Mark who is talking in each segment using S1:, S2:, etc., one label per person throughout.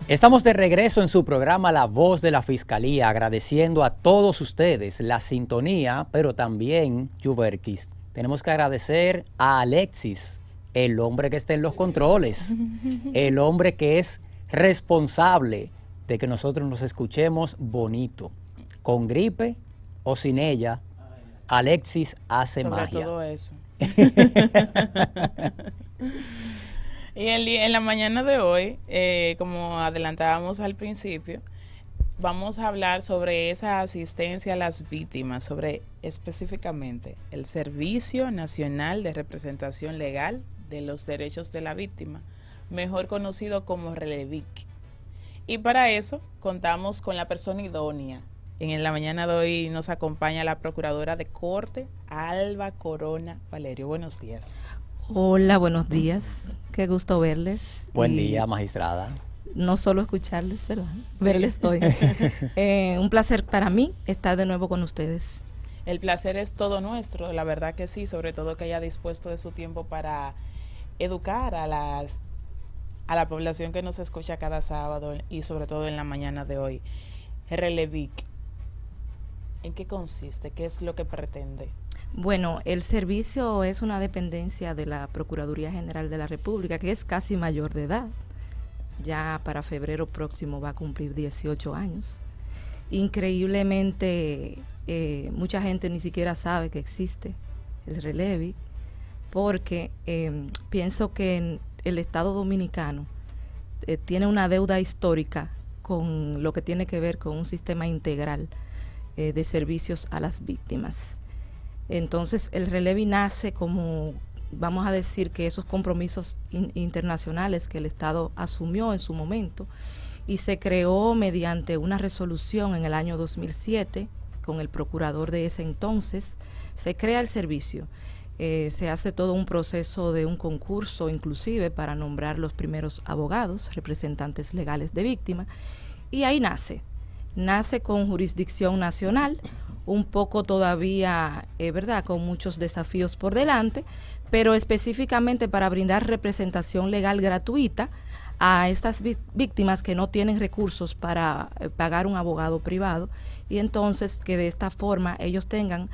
S1: Estamos de regreso en su programa La Voz de la Fiscalía, agradeciendo a todos ustedes la sintonía, pero también, Yuberquis, tenemos que agradecer a Alexis, el hombre que está en los controles, el hombre que es responsable de que nosotros nos escuchemos bonito. Con gripe o sin ella, Alexis hace
S2: Sobre
S1: magia.
S2: todo eso. Y en la mañana de hoy, como adelantábamos al principio, vamos a hablar sobre esa asistencia a las víctimas, sobre específicamente el Servicio Nacional de Representación Legal de los Derechos de la Víctima, mejor conocido como RELEVIC. Y para eso contamos con la persona idónea. En la mañana de hoy nos acompaña la Procuradora de Corte, Alba Corona Valerio. Buenos días.
S3: Hola, buenos días. Qué gusto verles.
S1: Buen día, magistrada.
S3: No solo escucharles, ¿verdad?
S2: Sí.
S3: Verles hoy. Un placer para mí estar de nuevo con ustedes.
S2: El placer es todo nuestro, la verdad que sí, sobre todo que haya dispuesto de su tiempo para educar a la población que nos escucha cada sábado y sobre todo en la mañana de hoy. RELEVIC, ¿en qué consiste? ¿Qué es lo que pretende?
S3: Bueno, el servicio es una dependencia de la Procuraduría General de la República, que es casi mayor de edad. Ya para febrero próximo va a cumplir 18 años. Increíblemente, mucha gente ni siquiera sabe que existe el RELEVIC, porque pienso que en el Estado Dominicano tiene una deuda histórica con lo que tiene que ver con un sistema integral de servicios a las víctimas. Entonces el RELEVIC nace como, vamos a decir, que esos compromisos internacionales que el Estado asumió en su momento, y se creó mediante una resolución en el año 2007 con el procurador de ese entonces. Se crea el servicio, se hace todo un proceso de un concurso inclusive para nombrar los primeros abogados, representantes legales de víctimas, y ahí nace con jurisdicción nacional, un poco todavía, ¿verdad?, con muchos desafíos por delante, pero específicamente para brindar representación legal gratuita a estas víctimas que no tienen recursos para pagar un abogado privado, y entonces que de esta forma ellos tengan,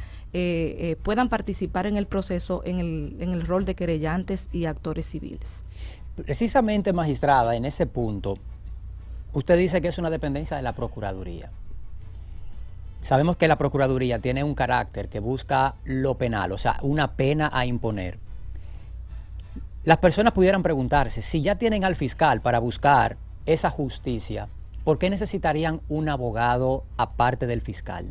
S3: puedan participar en el proceso en el rol de querellantes y actores civiles.
S1: Precisamente, magistrada, en ese punto, usted dice que es una dependencia de la Procuraduría. Sabemos que la Procuraduría tiene un carácter que busca lo penal, o sea, una pena a imponer. Las personas pudieran preguntarse, si ya tienen al fiscal para buscar esa justicia, ¿por qué necesitarían un abogado aparte del fiscal?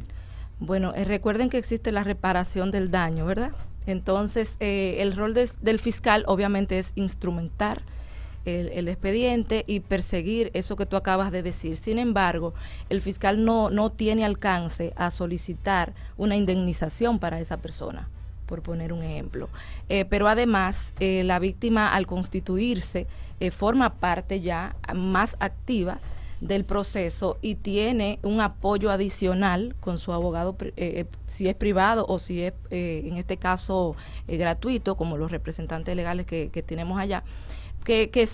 S3: Bueno, recuerden que existe la reparación del daño, ¿verdad? Entonces, el rol del fiscal obviamente es instrumentar el expediente y perseguir eso que tú acabas de decir. Sin embargo, el fiscal no tiene alcance a solicitar una indemnización para esa persona, por poner un ejemplo. Pero además, la víctima, al constituirse, forma parte ya más activa del proceso y tiene un apoyo adicional con su abogado, si es privado o si es, en este caso, gratuito, como los representantes legales que tenemos allá, que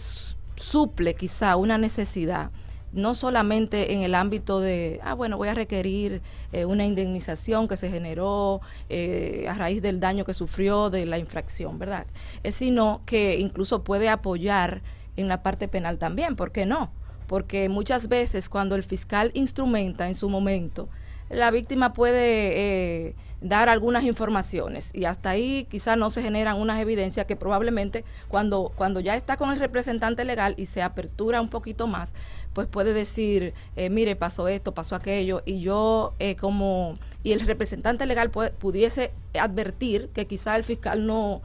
S3: suple quizá una necesidad, no solamente en el ámbito de, bueno, voy a requerir una indemnización que se generó a raíz del daño que sufrió de la infracción, ¿verdad? Sino que incluso puede apoyar en la parte penal también, ¿por qué no? Porque muchas veces cuando el fiscal instrumenta en su momento, la víctima puede dar algunas informaciones y hasta ahí quizás no se generan unas evidencias que probablemente cuando ya está con el representante legal y se apertura un poquito más, pues puede decir, mire, pasó esto, pasó aquello, y yo y el representante legal pudiese advertir que quizás el fiscal no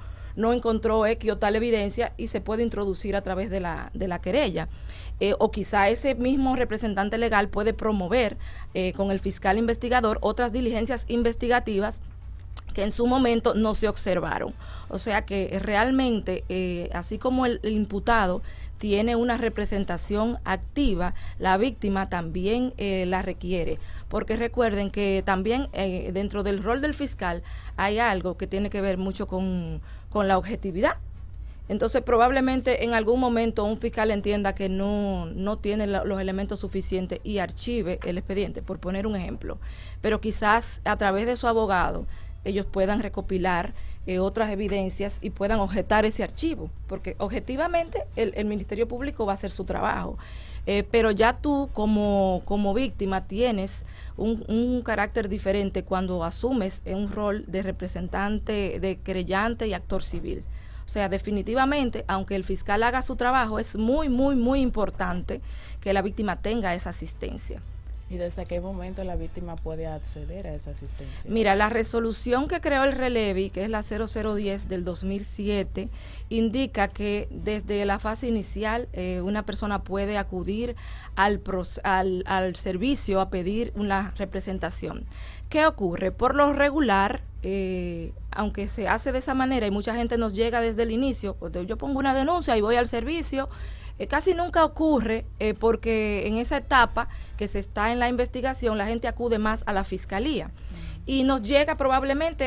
S3: encontró X o tal evidencia y se puede introducir a través de la querella. O quizá ese mismo representante legal puede promover con el fiscal investigador otras diligencias investigativas que en su momento no se observaron. O sea que realmente, así como el imputado tiene una representación activa, la víctima también la requiere. Porque recuerden que también dentro del rol del fiscal hay algo que tiene que ver mucho con la objetividad. Entonces, probablemente en algún momento un fiscal entienda que no tiene los elementos suficientes y archive el expediente, por poner un ejemplo. Pero quizás a través de su abogado ellos puedan recopilar otras evidencias y puedan objetar ese archivo, porque objetivamente el Ministerio Público va a hacer su trabajo. Pero ya tú como víctima tienes un carácter diferente cuando asumes un rol de representante, de querellante y actor civil. O sea, definitivamente, aunque el fiscal haga su trabajo, es muy, muy, muy importante que la víctima tenga esa asistencia.
S2: ¿Y desde qué momento la víctima puede acceder a esa asistencia?
S3: Mira, la resolución que creó el RELEVI, que es la 0010 del 2007, indica que desde la fase inicial una persona puede acudir al servicio a pedir una representación. ¿Qué ocurre? Por lo regular, aunque se hace de esa manera y mucha gente nos llega desde el inicio, pues yo pongo una denuncia y voy al servicio, casi nunca ocurre porque en esa etapa que se está en la investigación la gente acude más a la fiscalía y nos llega probablemente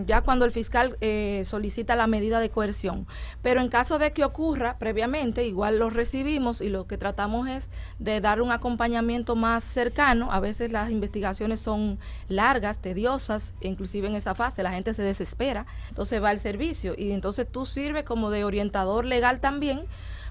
S3: ya cuando el fiscal solicita la medida de coerción, pero en caso de que ocurra previamente igual lo recibimos y lo que tratamos es de dar un acompañamiento más cercano. A veces las investigaciones son largas, tediosas, e inclusive en esa fase la gente se desespera, entonces va al servicio y entonces tú sirves como de orientador legal también,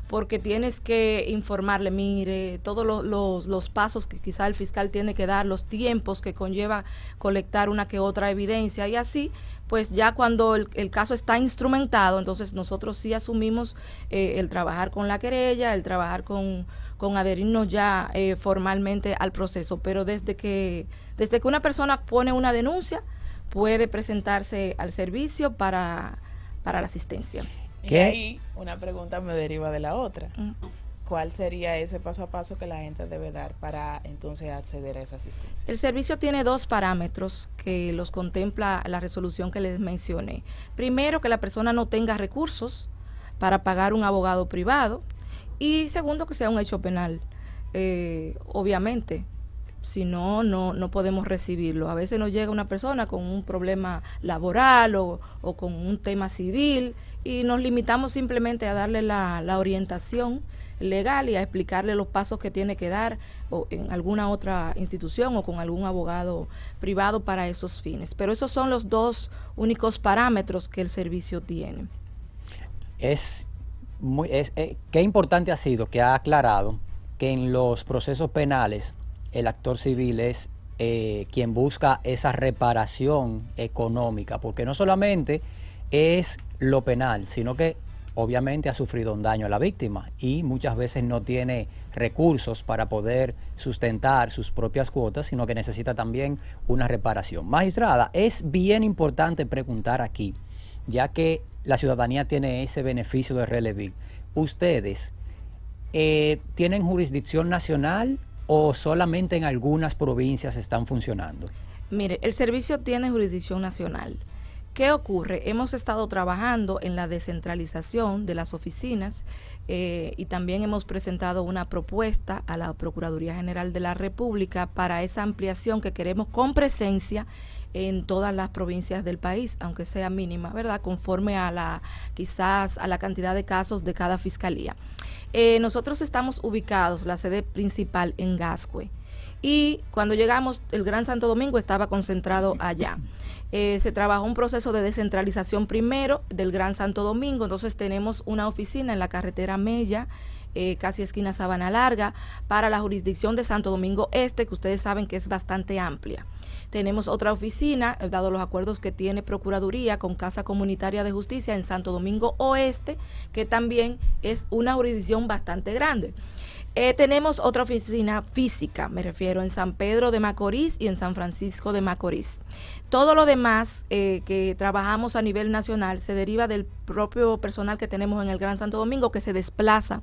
S3: porque tienes que informarle, mire, todos los pasos que quizá el fiscal tiene que dar, los tiempos que conlleva colectar una que otra evidencia y así, pues ya cuando el caso está instrumentado, entonces nosotros sí asumimos el trabajar con la querella, el trabajar con adherirnos ya formalmente al proceso, pero desde que una persona pone una denuncia, puede presentarse al servicio para la asistencia.
S2: Y ahí una pregunta me deriva de la otra. ¿Cuál sería ese paso a paso que la gente debe dar para entonces acceder a esa asistencia?
S3: El servicio tiene 2 parámetros que los contempla la resolución que les mencioné. Primero, que la persona no tenga recursos para pagar un abogado privado y segundo, que sea un hecho penal. Obviamente, si no podemos recibirlo. A veces nos llega una persona con un problema laboral o con un tema civil y nos limitamos simplemente a darle la orientación legal y a explicarle los pasos que tiene que dar o en alguna otra institución o con algún abogado privado para esos fines. Pero esos son los 2 únicos parámetros que el servicio tiene.
S1: Qué importante ha sido que ha aclarado que en los procesos penales el actor civil es quien busca esa reparación económica, porque no solamente es lo penal, sino que obviamente ha sufrido un daño a la víctima y muchas veces no tiene recursos para poder sustentar sus propias cuotas, sino que necesita también una reparación. Magistrada, es bien importante preguntar aquí, ya que la ciudadanía tiene ese beneficio de RELEVIC. ¿Ustedes tienen jurisdicción nacional o solamente en algunas provincias están funcionando?
S3: Mire, el servicio tiene jurisdicción nacional. ¿Qué ocurre? Hemos estado trabajando en la descentralización de las oficinas y también hemos presentado una propuesta a la Procuraduría General de la República para esa ampliación que queremos con presencia en todas las provincias del país, aunque sea mínima, ¿verdad? Conforme a quizás a la cantidad de casos de cada fiscalía. Nosotros estamos ubicados, la sede principal en Gascue, y cuando llegamos, el Gran Santo Domingo estaba concentrado allá. Se trabajó un proceso de descentralización primero del Gran Santo Domingo, entonces tenemos una oficina en la carretera Mella, casi esquina Sabana Larga, para la jurisdicción de Santo Domingo Este, que ustedes saben que es bastante amplia. Tenemos otra oficina, dado los acuerdos que tiene Procuraduría con Casa Comunitaria de Justicia en Santo Domingo Oeste, que también es una jurisdicción bastante grande. Tenemos otra oficina física, me refiero, en San Pedro de Macorís y en San Francisco de Macorís. Todo lo demás que trabajamos a nivel nacional se deriva del propio personal que tenemos en el Gran Santo Domingo, que se desplaza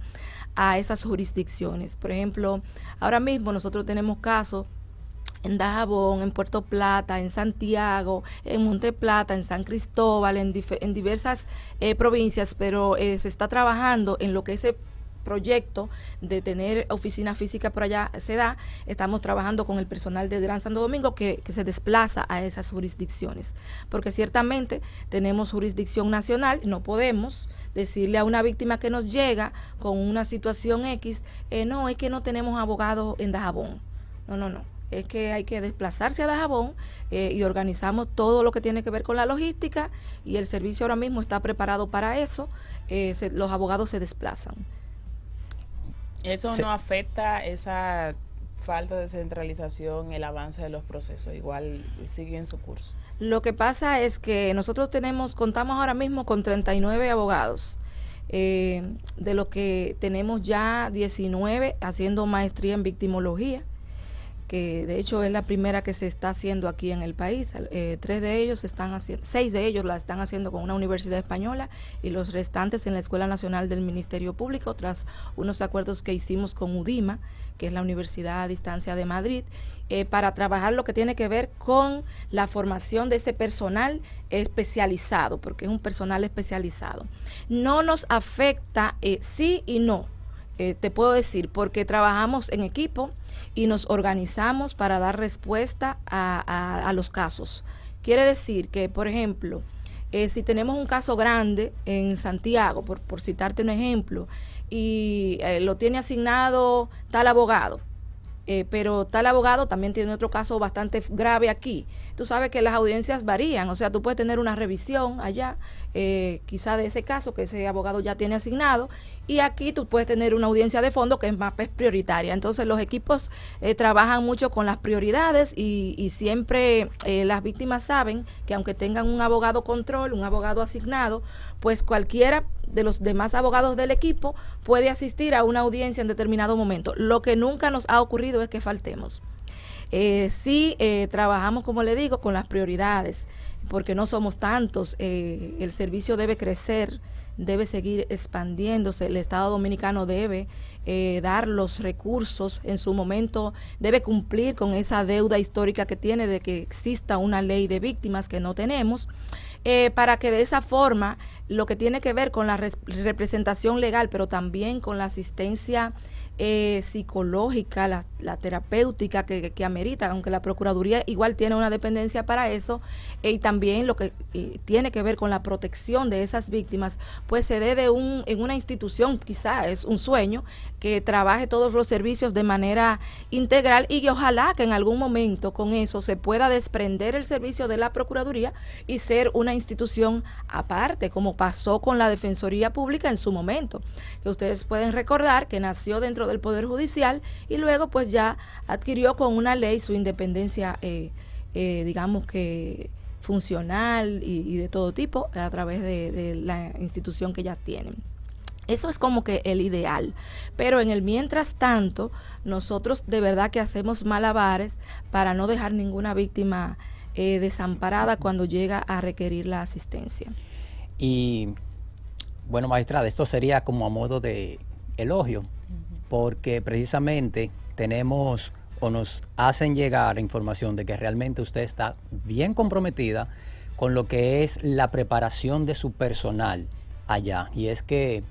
S3: a esas jurisdicciones. Por ejemplo, ahora mismo nosotros tenemos casos en Dajabón, en Puerto Plata, en Santiago, en Monte Plata, en San Cristóbal, en diversas provincias, pero se está trabajando en lo que ese proyecto de tener oficina física por allá se da. Estamos trabajando con el personal del Gran Santo Domingo que se desplaza a esas jurisdicciones, porque ciertamente tenemos jurisdicción nacional, no podemos decirle a una víctima que nos llega con una situación X, no, es que no tenemos abogados en Dajabón. No. Es que hay que desplazarse a Dajabón y organizamos todo lo que tiene que ver con la logística y el servicio ahora mismo está preparado para eso. Los abogados se desplazan.
S2: ¿Eso
S1: Sí.
S2: no afecta esa falta de centralización, el avance de los procesos? Igual sigue en su curso.
S3: Lo que pasa es que nosotros contamos ahora mismo con 39 abogados, de los que tenemos ya 19 haciendo maestría en victimología, que de hecho es la primera que se está haciendo aquí en el país. 6 de ellos la están haciendo con una universidad española y los restantes en la Escuela Nacional del Ministerio Público, tras unos acuerdos que hicimos con UDIMA, que es la Universidad a Distancia de Madrid, para trabajar lo que tiene que ver con la formación de ese personal especializado, porque es un personal especializado. No nos afecta, sí y no. Te puedo decir, porque trabajamos en equipo y nos organizamos para dar respuesta a los casos. Quiere decir que, por ejemplo, si tenemos un caso grande en Santiago, por citarte un ejemplo, y lo tiene asignado tal abogado, pero tal abogado también tiene otro caso bastante grave aquí. Tú sabes que las audiencias varían, o sea, tú puedes tener una revisión allá, quizá de ese caso que ese abogado ya tiene asignado, y aquí tú puedes tener una audiencia de fondo que es más prioritaria. Entonces los equipos trabajan mucho con las prioridades y siempre las víctimas saben que aunque tengan un abogado control, un abogado asignado, pues cualquiera de los demás abogados del equipo puede asistir a una audiencia en determinado momento. Lo que nunca nos ha ocurrido es que faltemos. Sí, trabajamos, como le digo, con las prioridades, porque no somos tantos. El servicio debe crecer, debe seguir expandiéndose. El Estado Dominicano debe dar los recursos en su momento, debe cumplir con esa deuda histórica que tiene de que exista una ley de víctimas que no tenemos, para que de esa forma lo que tiene que ver con la representación legal, pero también con la asistencia psicológica, la terapéutica que amerita, aunque la Procuraduría igual tiene una dependencia para eso, y también lo que tiene que ver con la protección de esas víctimas, pues se dé en una institución, quizá es un sueño, que trabaje todos los servicios de manera integral y que ojalá que en algún momento con eso se pueda desprender el servicio de la Procuraduría y ser una institución aparte, como pasó con la Defensoría Pública en su momento, que ustedes pueden recordar que nació dentro del Poder Judicial y luego pues ya adquirió con una ley su independencia, digamos que funcional y de todo tipo a través de la institución que ya tienen. Eso es como que el ideal, pero en el mientras tanto nosotros de verdad que hacemos malabares para no dejar ninguna víctima desamparada cuando llega a requerir la asistencia.
S1: Y bueno, magistrada, esto sería como a modo de elogio, porque precisamente tenemos o nos hacen llegar información de que realmente usted está bien comprometida con lo que es la preparación de su personal allá. Y es que,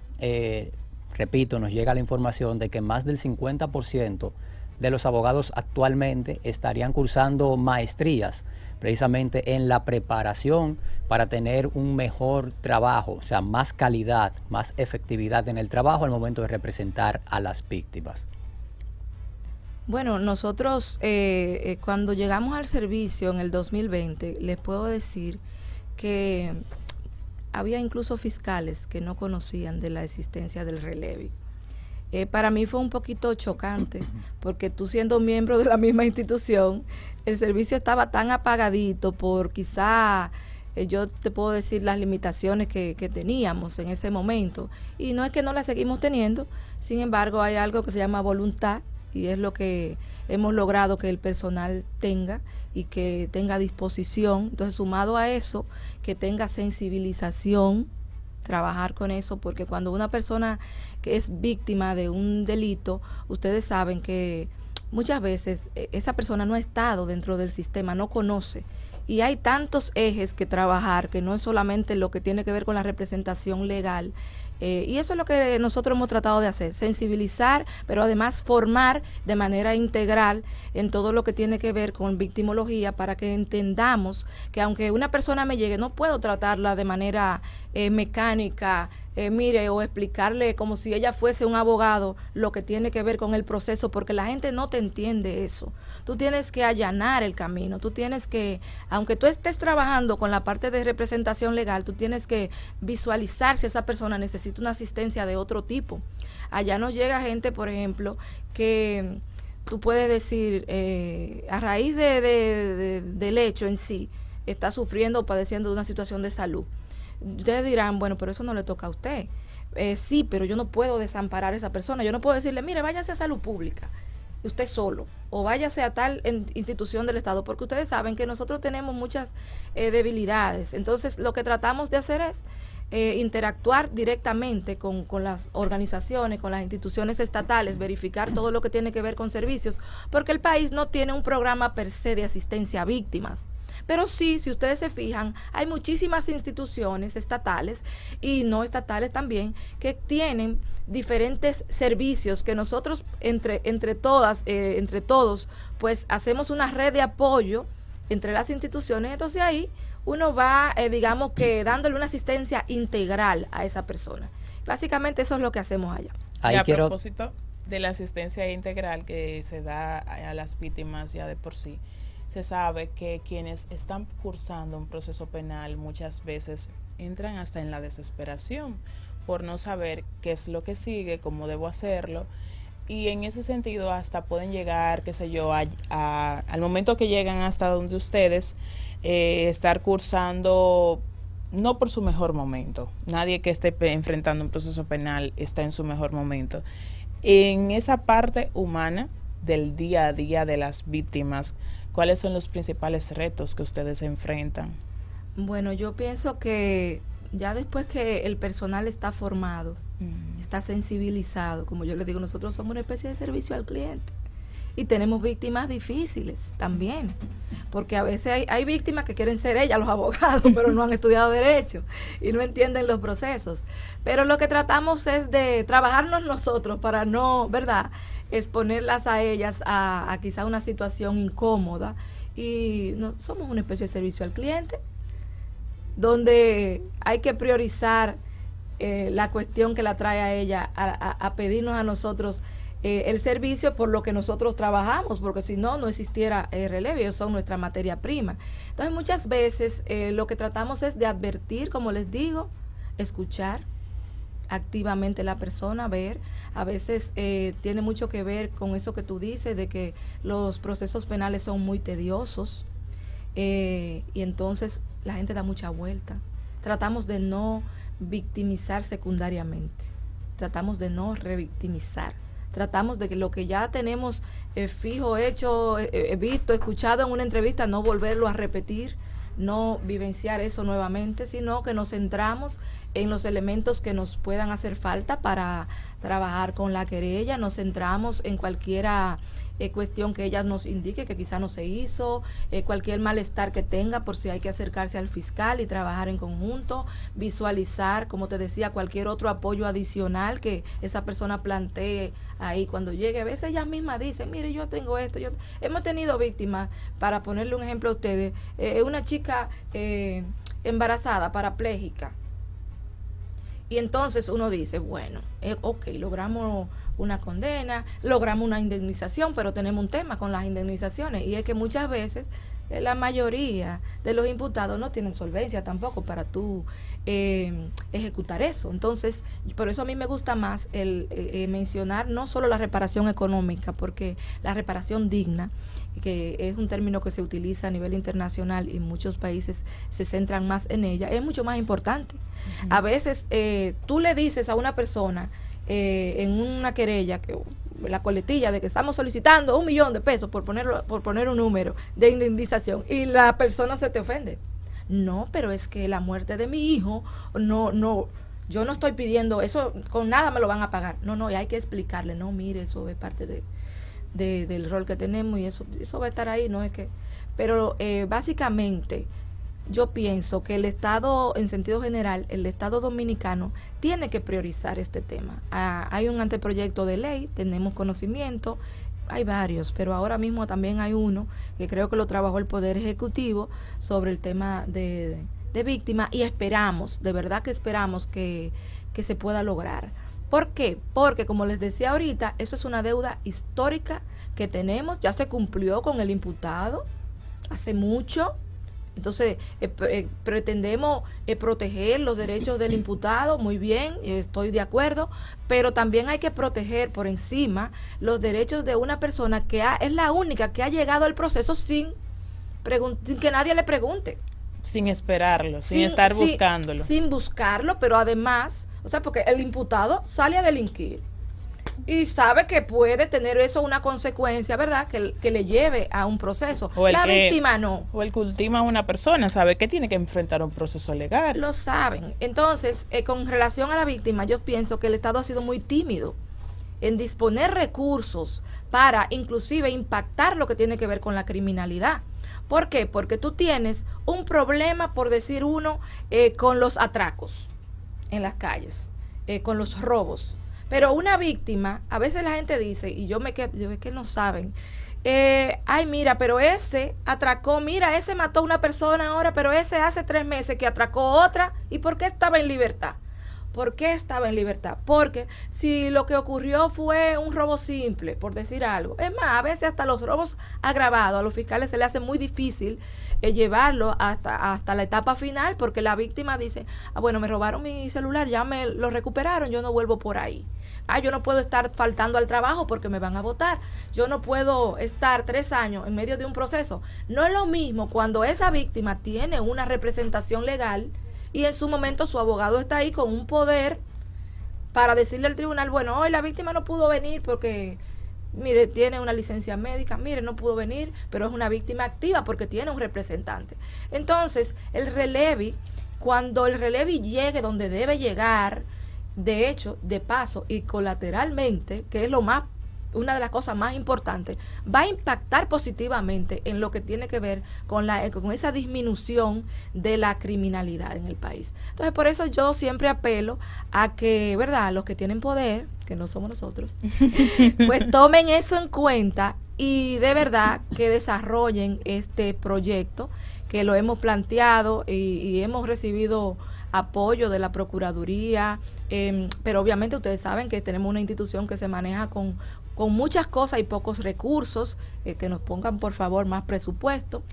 S1: repito, nos llega la información de que más del 50% de los abogados actualmente estarían cursando maestrías precisamente en la preparación para tener un mejor trabajo, o sea, más calidad, más efectividad en el trabajo al momento de representar a las víctimas.
S3: Bueno, nosotros cuando llegamos al servicio en el 2020, les puedo decir que había incluso fiscales que no conocían de la existencia del Relevi. Para mí fue un poquito chocante, porque tú siendo miembro de la misma institución, el servicio estaba tan apagadito por quizá, yo te puedo decir las limitaciones que teníamos en ese momento. Y no es que no las seguimos teniendo, sin embargo hay algo que se llama voluntad y es lo que hemos logrado que el personal tenga y que tenga disposición. Entonces, sumado a eso, que tenga sensibilización, trabajar con eso, porque cuando una persona que es víctima de un delito, ustedes saben que muchas veces esa persona no ha estado dentro del sistema, no conoce. Y hay tantos ejes que trabajar, que no es solamente lo que tiene que ver con la representación legal. Y eso es lo que nosotros hemos tratado de hacer, sensibilizar, pero además formar de manera integral en todo lo que tiene que ver con victimología, para que entendamos que aunque una persona me llegue, no puedo tratarla de manera mecánica, mire, o explicarle como si ella fuese un abogado lo que tiene que ver con el proceso, porque la gente no te entiende eso. Tú tienes que allanar el camino, tú tienes que, aunque tú estés trabajando con la parte de representación legal, tú tienes que visualizar si esa persona necesita una asistencia de otro tipo. Allá nos llega gente, por ejemplo, que tú puedes decir, a raíz del hecho en sí, está sufriendo o padeciendo de una situación de salud. Ustedes dirán, bueno, pero eso no le toca a usted. Sí, pero yo no puedo desamparar a esa persona. Yo no puedo decirle, mire, váyase a salud pública, usted solo, o váyase a tal institución del Estado, porque ustedes saben que nosotros tenemos muchas debilidades. Entonces, lo que tratamos de hacer es interactuar directamente con las organizaciones, con las instituciones estatales, verificar todo lo que tiene que ver con servicios, porque el país no tiene un programa per se de asistencia a víctimas. Pero sí, si ustedes se fijan, hay muchísimas instituciones estatales y no estatales también que tienen diferentes servicios que nosotros entre todos, pues hacemos una red de apoyo entre las instituciones. Entonces ahí uno va, digamos que dándole una asistencia integral a esa persona. Básicamente eso es lo que hacemos allá.
S2: Y a propósito de la asistencia integral que se da a las víctimas ya de por sí, se sabe que quienes están cursando un proceso penal muchas veces entran hasta en la desesperación por no saber qué es lo que sigue, cómo debo hacerlo, y en ese sentido hasta pueden llegar, qué sé yo, al momento que llegan hasta donde ustedes, estar cursando no por su mejor momento. Nadie que esté enfrentando un proceso penal está en su mejor momento. En esa parte humana del día a día de las víctimas, ¿cuáles son los principales retos que ustedes enfrentan?
S3: Bueno, yo pienso que ya después que el personal está formado, está sensibilizado, como yo les digo, nosotros somos una especie de servicio al cliente y tenemos víctimas difíciles también, porque a veces hay víctimas que quieren ser ellas los abogados, pero no han estudiado derecho y no entienden los procesos. Pero lo que tratamos es de trabajarnos nosotros para no, ¿verdad?, exponerlas a ellas a quizá una situación incómoda, y no, somos una especie de servicio al cliente donde hay que priorizar la cuestión que la trae a ella a pedirnos a nosotros el servicio por lo que nosotros trabajamos, porque si no, no existiera relevo, ellos son nuestra materia prima. Entonces muchas veces lo que tratamos es de advertir, como les digo, escuchar activamente la persona, ver. A veces tiene mucho que ver con eso que tú dices, de que los procesos penales son muy tediosos, y entonces la gente da mucha vuelta. Tratamos de no victimizar secundariamente, tratamos de no revictimizar, tratamos de que lo que ya tenemos fijo, hecho, visto, escuchado en una entrevista, no volverlo a repetir, no vivenciar eso nuevamente, sino que nos centramos en los elementos que nos puedan hacer falta para trabajar con la querella, nos centramos en cualquiera cuestión que ella nos indique que quizá no se hizo, cualquier malestar que tenga, por si hay que acercarse al fiscal y trabajar en conjunto, visualizar, como te decía, cualquier otro apoyo adicional que esa persona plantee ahí cuando llegue. A veces ellas mismas dicen, mire, yo tengo esto, hemos tenido víctimas, para ponerle un ejemplo a ustedes, una chica embarazada, parapléjica, y entonces uno dice, bueno, ok, logramos una condena, logramos una indemnización, pero tenemos un tema con las indemnizaciones, y es que muchas veces la mayoría de los imputados no tienen solvencia tampoco para tú ejecutar eso. Entonces, por eso a mí me gusta más el mencionar no solo la reparación económica, porque la reparación digna, que es un término que se utiliza a nivel internacional y muchos países se centran más en ella, es mucho más importante. A veces tú le dices a una persona en una querella, que la coletilla de que estamos solicitando $1,000,000 por poner un número de indemnización, y la persona se te ofende. No, pero es que la muerte de mi hijo, no, yo no estoy pidiendo eso, con nada me lo van a pagar. No, y hay que explicarle, no, mire, eso es parte del rol que tenemos, y eso va a estar ahí, no es que... Pero básicamente yo pienso que el Estado, en sentido general, el Estado dominicano tiene que priorizar este tema. Hay un anteproyecto de ley, tenemos conocimiento, hay varios, pero ahora mismo también hay uno que creo que lo trabajó el Poder Ejecutivo sobre el tema de víctimas, y esperamos, de verdad que esperamos que que se pueda lograr. ¿Por qué? Porque, como les decía ahorita, eso es una deuda histórica que tenemos, ya se cumplió con el imputado hace mucho. Entonces, pretendemos proteger los derechos del imputado, muy bien, estoy de acuerdo, pero también hay que proteger por encima los derechos de una persona que es la única que ha llegado al proceso sin que nadie le pregunte.
S2: Sin esperarlo, sin estar buscándolo.
S3: Sin buscarlo, pero además, o sea, porque el imputado sale a delinquir y sabe que puede tener eso una consecuencia, ¿verdad? Que le lleve a un proceso. La víctima no.
S2: O el que ultima a una persona sabe que tiene que enfrentar un proceso legal.
S3: Lo saben. Entonces, con relación a la víctima, yo pienso que el Estado ha sido muy tímido en disponer recursos para inclusive impactar lo que tiene que ver con la criminalidad. ¿Por qué? Porque tú tienes un problema, por decir uno, con los atracos en las calles, con los robos. Pero una víctima, a veces la gente dice, y yo es que no saben, ay mira, pero ese atracó, mira, ese mató a una persona ahora, pero ese hace 3 meses que atracó otra, ¿y por qué estaba en libertad? ¿Por qué estaba en libertad? Porque si lo que ocurrió fue un robo simple, por decir algo, es más, a veces hasta los robos agravados, a los fiscales se les hace muy difícil llevarlo hasta la etapa final, porque la víctima dice, bueno, me robaron mi celular, ya me lo recuperaron, yo no vuelvo por ahí. Yo no puedo estar faltando al trabajo porque me van a votar. Yo no puedo estar 3 años en medio de un proceso. No es lo mismo cuando esa víctima tiene una representación legal y en su momento su abogado está ahí con un poder para decirle al tribunal, bueno, hoy la víctima no pudo venir porque, mire, tiene una licencia médica, mire, no pudo venir, pero es una víctima activa porque tiene un representante. Entonces, cuando el relevi llegue donde debe llegar, de hecho, de paso y colateralmente, que es una de las cosas más importantes, va a impactar positivamente en lo que tiene que ver con esa disminución de la criminalidad en el país. Entonces, por eso yo siempre apelo a que, ¿verdad?, los que tienen poder, que no somos nosotros, pues tomen eso en cuenta y de verdad que desarrollen este proyecto, que lo hemos planteado y hemos recibido apoyo de la Procuraduría, pero obviamente ustedes saben que tenemos una institución que se maneja con muchas cosas y pocos recursos, que nos pongan por favor más presupuesto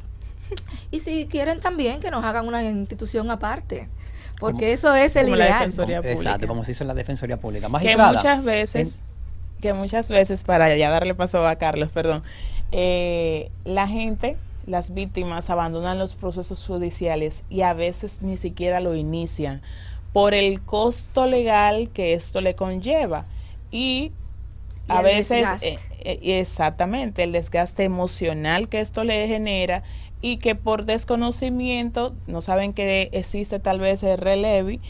S3: y si quieren también que nos hagan una institución aparte, porque eso es el ideal.
S2: La Defensoría Pública.
S1: Exacto, como se hizo en la Defensoría Pública.
S2: Magistrada, que muchas veces, para ya darle paso a Carlos, perdón, la gente, las víctimas abandonan los procesos judiciales y a veces ni siquiera lo inician por el costo legal que esto le conlleva y a veces exactamente el desgaste emocional que esto le genera y que por desconocimiento no saben que existe tal vez el relevi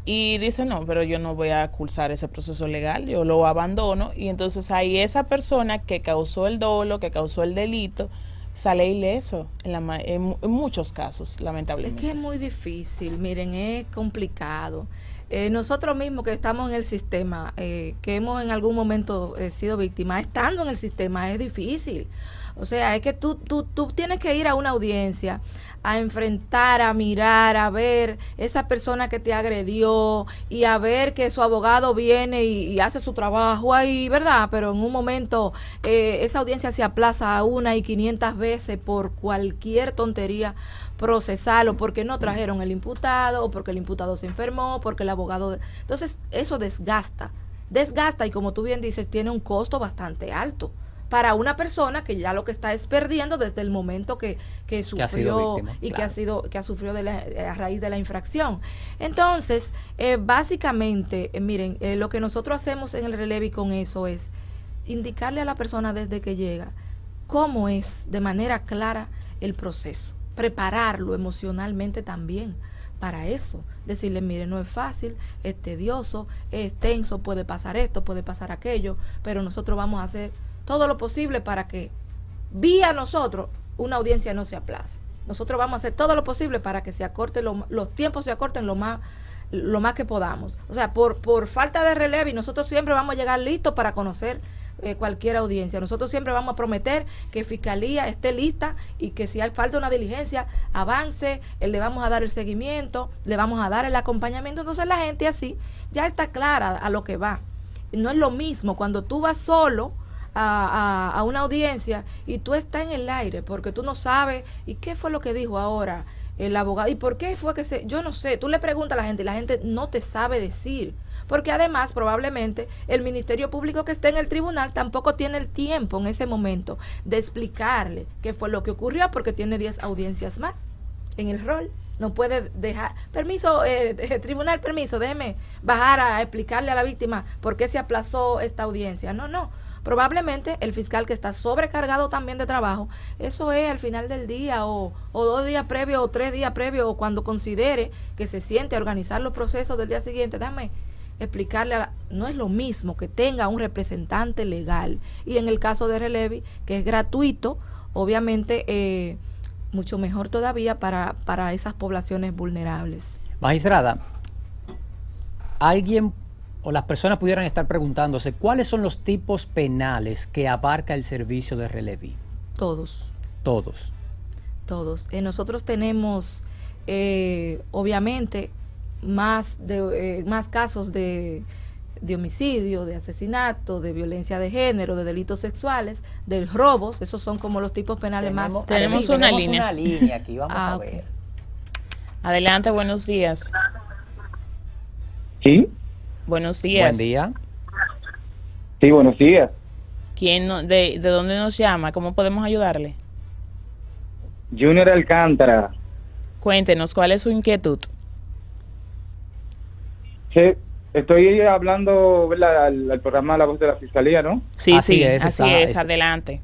S2: y dicen no, pero yo no voy a cursar ese proceso legal, yo lo abandono y entonces ahí esa persona que causó el dolo, que causó el delito, sale ileso en muchos casos, lamentablemente.
S3: Es que es muy difícil, miren, es complicado. Nosotros mismos que estamos en el sistema, que hemos en algún momento sido víctimas, estando en el sistema es difícil. O sea, es que tú tienes que ir a una audiencia a enfrentar, a mirar, a ver esa persona que te agredió y a ver que su abogado viene y hace su trabajo ahí, ¿verdad? Pero en un momento esa audiencia se aplaza a 1 y 500 veces por cualquier tontería procesal o porque no trajeron el imputado o porque el imputado se enfermó, porque el abogado... Entonces, eso desgasta y como tú bien dices, tiene un costo bastante alto para una persona que ya lo que está es perdiendo desde el momento que sufrió víctima, y claro, que ha sufrido a raíz de la infracción. Entonces, básicamente, miren, lo que nosotros hacemos en el relevi con eso es indicarle a la persona desde que llega cómo es de manera clara el proceso, prepararlo emocionalmente también para eso, decirle, mire, no es fácil, es tedioso, es tenso, puede pasar esto, puede pasar aquello, pero nosotros vamos a hacer todo lo posible para que vía nosotros una audiencia no se aplace. Nosotros vamos a hacer todo lo posible para que se acorte los tiempos se acorten lo más que podamos. O sea, por falta de relevo y nosotros siempre vamos a llegar listos para conocer cualquier audiencia. Nosotros siempre vamos a prometer que Fiscalía esté lista y que si hay falta una diligencia, avance, le vamos a dar el seguimiento, le vamos a dar el acompañamiento. Entonces la gente así ya está clara a lo que va. No es lo mismo cuando tú vas solo a una audiencia y tú estás en el aire porque tú no sabes y qué fue lo que dijo ahora el abogado y por qué fue que yo no sé, tú le preguntas a la gente y la gente no te sabe decir, porque además probablemente el Ministerio Público que esté en el tribunal tampoco tiene el tiempo en ese momento de explicarle qué fue lo que ocurrió porque tiene 10 audiencias más en el rol. No puede dejar, permiso, tribunal, permiso, déjeme bajar a explicarle a la víctima por qué se aplazó esta audiencia. No. Probablemente el fiscal que está sobrecargado también de trabajo, eso es al final del día o 2 días previos o 3 días previos o cuando considere que se siente a organizar los procesos del día siguiente, déjame explicarle, no es lo mismo que tenga un representante legal y en el caso de Relevi, que es gratuito, obviamente mucho mejor todavía para esas poblaciones vulnerables.
S1: Magistrada, alguien o las personas pudieran estar preguntándose ¿cuáles son los tipos penales que abarca el servicio de Relevi?
S3: Todos. Nosotros tenemos obviamente más casos de homicidio, de asesinato, de violencia de género, de delitos sexuales, de robos. Esos son como los tipos penales más.
S2: Tenemos una línea
S1: aquí, vamos a ver.
S3: Okay.
S2: Adelante, buenos días.
S4: Sí.
S2: Buenos días.
S1: Buen día.
S4: Sí, buenos días.
S2: ¿De dónde nos llama? ¿Cómo podemos ayudarle?
S4: Junior Alcántara.
S2: Cuéntenos, ¿cuál es su inquietud?
S4: Sí, estoy hablando, ¿verdad?, al programa La Voz de la Fiscalía, ¿no?
S2: Sí,
S1: Así
S2: así es, adelante.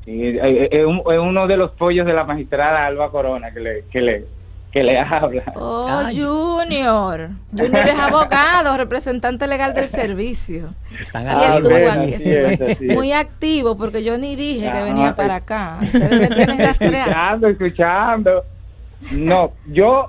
S4: Sí, es uno de los pollos de la magistrada Alba Corona que le habla.
S3: Oh,
S1: Ay.
S3: Junior es abogado, representante legal del servicio.
S1: Están
S3: Y
S1: aquí.
S3: estuvo
S4: bueno,
S3: aquí,
S4: así es.
S3: muy activo porque yo ni dije que
S4: Ah,
S3: venía para acá. Ustedes me tienen rastreado.
S4: Escuchando. No, yo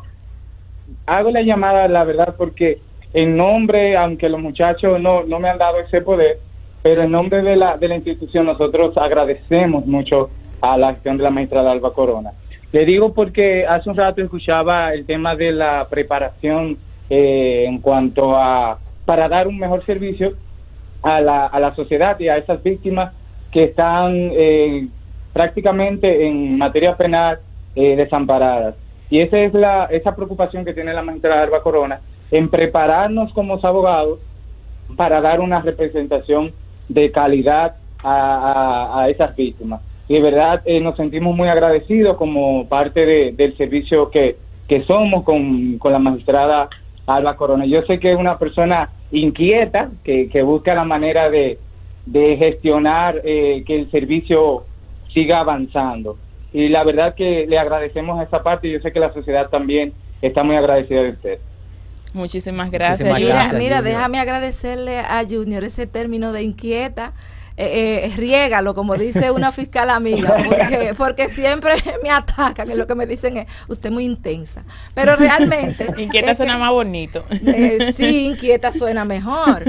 S4: hago la llamada, la verdad, porque en nombre, aunque los muchachos no me han dado ese poder, pero en nombre de la institución nosotros agradecemos mucho a la gestión de la magistrada Alba Corona. Le digo porque hace un rato escuchaba el tema de la preparación en cuanto a para dar un mejor servicio a la sociedad y a esas víctimas que están prácticamente en materia penal desamparadas. Y esa es esa preocupación que tiene la magistrada Alba Corona en prepararnos como abogados para dar una representación de calidad a esas víctimas. Y de verdad nos sentimos muy agradecidos como parte del servicio que somos con la magistrada Alba Corona. Yo sé que es una persona inquieta, que busca la manera de gestionar que el servicio siga avanzando. Y la verdad que le agradecemos esa parte y yo sé que la sociedad también está muy agradecida de usted.
S2: Muchísimas gracias.
S1: Muchísimas gracias.
S3: Mira,
S1: Junior.
S3: déjame agradecerle a Junior ese término de inquieta. Riégalo, como dice una fiscal amiga, porque siempre me atacan y lo que me dicen es, usted es muy intensa. Pero realmente...
S2: Inquieta suena más bonito.
S3: Sí, inquieta suena mejor.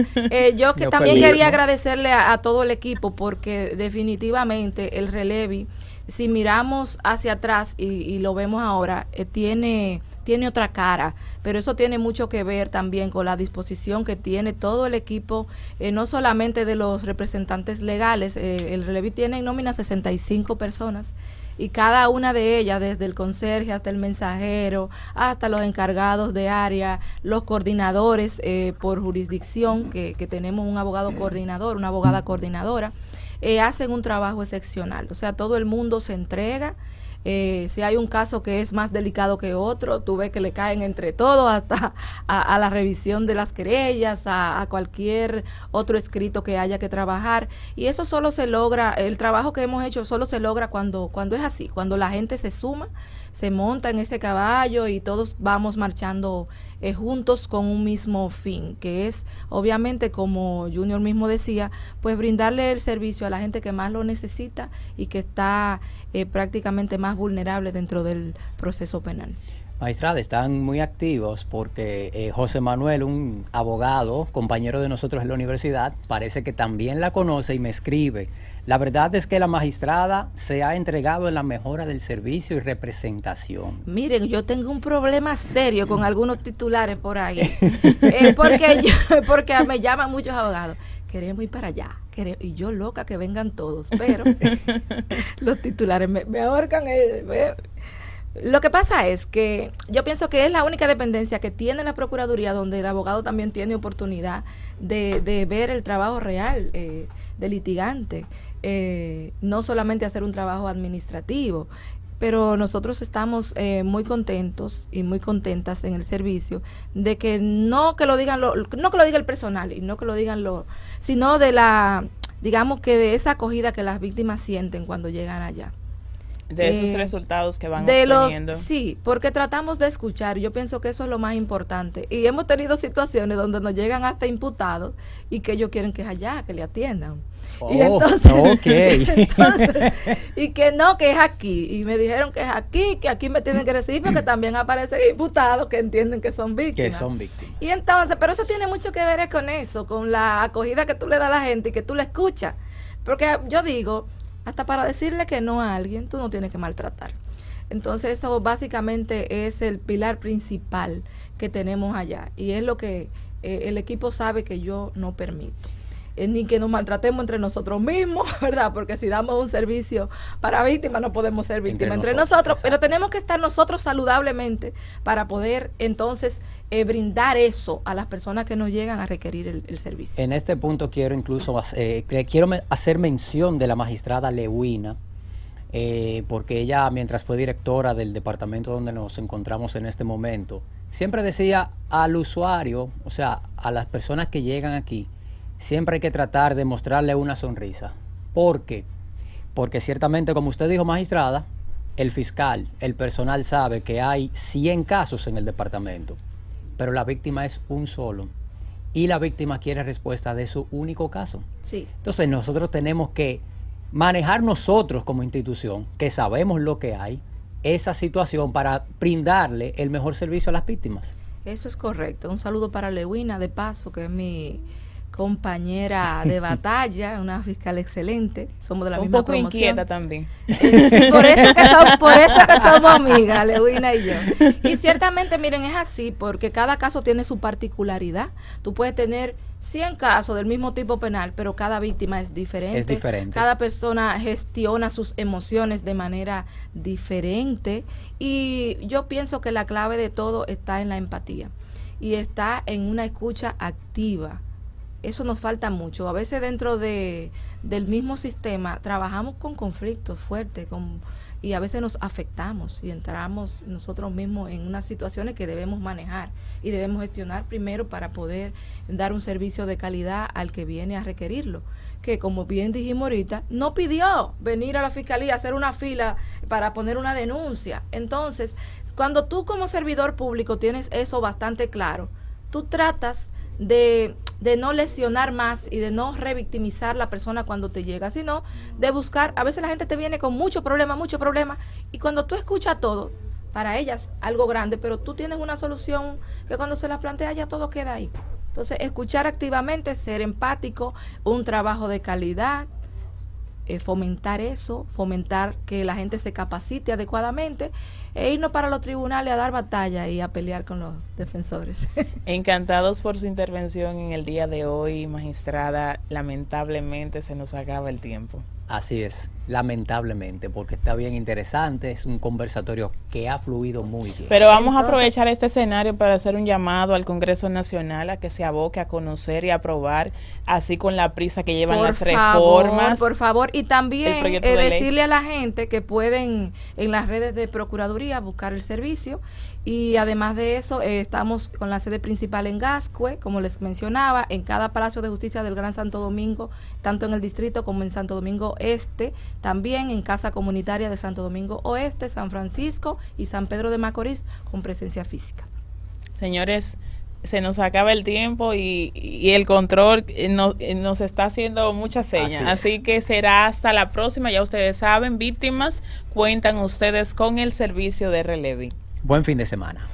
S3: Yo que
S1: No
S3: también
S1: feliz,
S3: quería
S1: ¿no?
S3: agradecerle a todo el equipo, porque definitivamente el Relevi, si miramos hacia atrás y lo vemos ahora, tiene otra cara, pero eso tiene mucho que ver también con la disposición que tiene todo el equipo, no solamente de los representantes legales. El Relevi tiene en nómina 65 personas y cada una de ellas, desde el conserje hasta el mensajero, hasta los encargados de área, los coordinadores por jurisdicción, que tenemos un abogado coordinador, una abogada coordinadora, hacen un trabajo excepcional. O sea, todo el mundo se entrega. Si hay un caso que es más delicado que otro, tú ves que le caen entre todos hasta a la revisión de las querellas, a cualquier otro escrito que haya que trabajar, y eso solo se logra, el trabajo que hemos hecho solo se logra cuando es así, cuando la gente se suma, se monta en ese caballo y todos vamos marchando juntos con un mismo fin, que es obviamente, como Junior mismo decía, pues brindarle el servicio a la gente que más lo necesita y que está prácticamente más vulnerable dentro del proceso penal.
S1: Magistrada, están muy activos porque José Manuel, un abogado, compañero de nosotros en la universidad, parece que también la conoce y me escribe. La verdad es que la magistrada se ha entregado en la mejora del servicio y representación.
S3: Miren, yo tengo un problema serio con algunos titulares por ahí, porque me llaman muchos abogados. Queremos ir para allá, y yo loca que vengan todos, pero los titulares me ahorcan. Lo que pasa es que yo pienso que es la única dependencia que tiene la Procuraduría donde el abogado también tiene oportunidad de ver el trabajo real del litigante, no solamente hacer un trabajo administrativo. Pero nosotros estamos muy contentos y muy contentas en el servicio de que no que lo diga el personal y no que lo digan sino de digamos que de esa acogida que las víctimas sienten cuando llegan allá.
S2: De esos resultados que van obteniendo.
S3: Sí, porque tratamos de escuchar. Yo pienso que eso es lo más importante. Y hemos tenido situaciones donde nos llegan hasta imputados y que ellos quieren que es allá, que le atiendan. Y entonces, y que no, que es aquí. Y me dijeron que es aquí, que aquí me tienen que recibir porque también aparecen imputados que entienden que son víctimas. Y entonces, pero eso tiene mucho que ver con eso, con la acogida que tú le das a la gente y que tú la escuchas. Porque yo digo, hasta para decirle que no a alguien, tú no tienes que maltratar. Entonces eso básicamente es el pilar principal que tenemos allá. Y es lo que el equipo sabe que yo no permito. Ni que nos maltratemos entre nosotros mismos, ¿verdad? Porque si damos un servicio para víctimas, no podemos ser víctimas entre nosotros, pero tenemos que estar nosotros saludablemente para poder entonces brindar eso a las personas que nos llegan a requerir el servicio.
S1: En este punto quiero incluso hacer mención de la magistrada Lewina, porque ella, mientras fue directora del departamento donde nos encontramos en este momento, siempre decía al usuario, o sea, a las personas que llegan aquí, siempre hay que tratar de mostrarle una sonrisa. ¿Por qué? Porque ciertamente, como usted dijo, magistrada, el fiscal, el personal sabe que hay 100 casos en el departamento, pero la víctima es un solo. Y la víctima quiere respuesta de su único caso.
S3: Sí.
S1: Entonces nosotros tenemos que manejar nosotros como institución, que sabemos lo que hay, esa situación para brindarle el mejor servicio a las víctimas.
S3: Eso es correcto. Un saludo para Lewina, de paso, que es mi compañera de batalla, una fiscal excelente, somos de la misma promoción. Un poco
S2: inquieta también.
S3: Sí, por eso que somos amigas, Lewina y yo. Y ciertamente, miren, es así, porque cada caso tiene su particularidad. Tú puedes tener 100 casos del mismo tipo penal, pero cada víctima es diferente.
S1: Es diferente.
S3: Cada persona gestiona sus emociones de manera diferente. Y yo pienso que la clave de todo está en la empatía y está en una escucha activa. Eso nos falta mucho. A veces dentro del mismo sistema trabajamos con conflictos fuertes y a veces nos afectamos y entramos nosotros mismos en unas situaciones que debemos manejar y debemos gestionar primero para poder dar un servicio de calidad al que viene a requerirlo. Que como bien dijimos ahorita, no pidió venir a la fiscalía a hacer una fila para poner una denuncia. Entonces, cuando tú como servidor público tienes eso bastante claro, tú tratas de no lesionar más y de no revictimizar la persona cuando te llega, sino de buscar, a veces la gente te viene con mucho problema, y cuando tú escuchas todo, para ellas algo grande, pero tú tienes una solución que cuando se la plantea ya todo queda ahí. Entonces, escuchar activamente, ser empático, un trabajo de calidad, fomentar eso, fomentar que la gente se capacite adecuadamente e irnos para los tribunales a dar batalla y a pelear con los defensores.
S2: Encantados por su intervención en el día de hoy, magistrada. Lamentablemente se nos acaba el tiempo.
S1: Así es, lamentablemente, porque está bien interesante, es un conversatorio que ha fluido muy bien.
S2: Pero vamos a aprovechar este escenario para hacer un llamado al Congreso Nacional a que se aboque a conocer y aprobar, así con la prisa que llevan las reformas.
S3: Por favor, y también decirle a la gente que pueden en las redes de Procuraduría buscar el servicio. Y además de eso, estamos con la sede principal en Gascue, como les mencionaba, en cada Palacio de Justicia del Gran Santo Domingo, tanto en el distrito como en Santo Domingo Este, también en Casa Comunitaria de Santo Domingo Oeste, San Francisco y San Pedro de Macorís, con presencia física.
S2: Señores, se nos acaba el tiempo y el control nos está haciendo muchas señas, así que será hasta la próxima. Ya ustedes saben, víctimas, cuentan ustedes con el servicio de Relevi.
S1: Buen fin de semana.